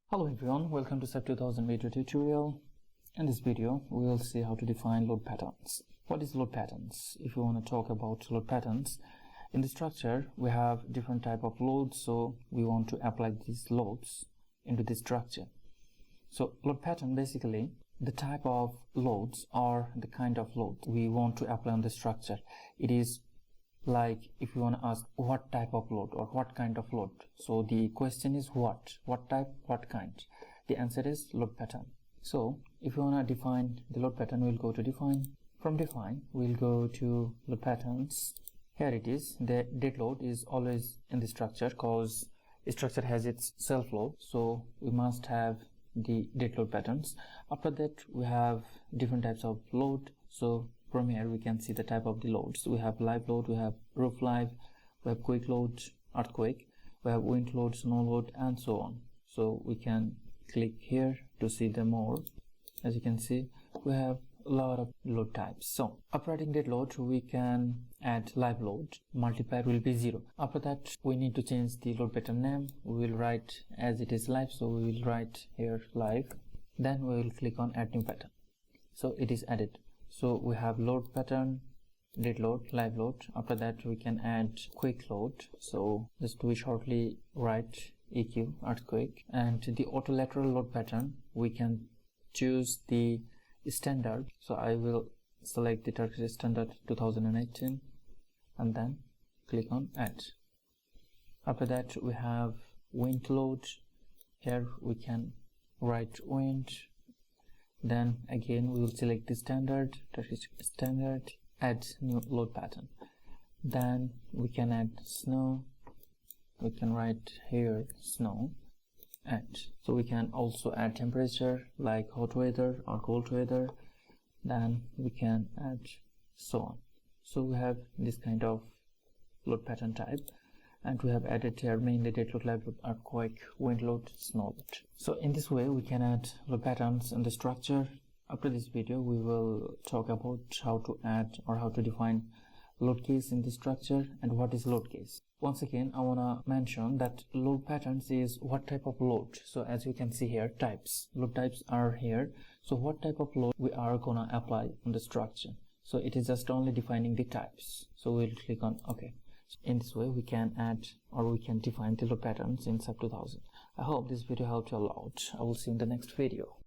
Hello everyone, welcome to SAP2000 video tutorial. In this video, we will see how to define load patterns. What is load patterns? If you want to talk about load patterns, in the structure we have different type of loads, so we want to apply these loads into the structure. So load pattern, basically the type of loads or the kind of load we want to apply on the structure. It is like if you want to ask what type of load or what kind of load. So the question is what type, what kind. The answer is load pattern. So if you want to define the load pattern, we'll go to define. From define, we'll go to load patterns. Here it is. The dead load is always in the structure because the structure has its self load, so we must have the dead load patterns. After that, we have different types of load. So from here we can see the type of the loads. We have live load, we have roof live, we have quick load, earthquake, we have wind load, snow load, and so on. So we can click here to see them more. As you can see, we have a lot of load types. So after adding dead load, we can add live load. Multiplier will be 0. After that, we need to change the load pattern name. We will write as it is live, so we will write here live. Then we will click on add new pattern. So it is added. So we have load pattern, dead load, live load. After that, we can add quick load. So just we shortly write EQ, earthquake. And the auto lateral load pattern, we can choose the standard. So I will select the Turkish standard 2018 and then click on add. After that, we have wind load. Here we can write wind. Then again we will select the standard, Turkish standard, add new load pattern. Then we can add snow. We can write here snow, add. So we can also add temperature like hot weather or cold weather. Then we can add so on. So we have this kind of load pattern type. And we have added here mainly dead load, live load, earthquake, wind load, snow load. So in this way we can add load patterns in the structure. After this video we will talk about how to add or how to define load case in the structure and what is load case. Once again, I want to mention that load patterns is what type of load. So as you can see here, types, load types are here. So what type of load we are gonna apply on the structure. So it is just only defining the types. So we'll click on OK. In this way we can add or we can define the load patterns in SAP2000. I hope this video helped you a lot. I will see you in the next video.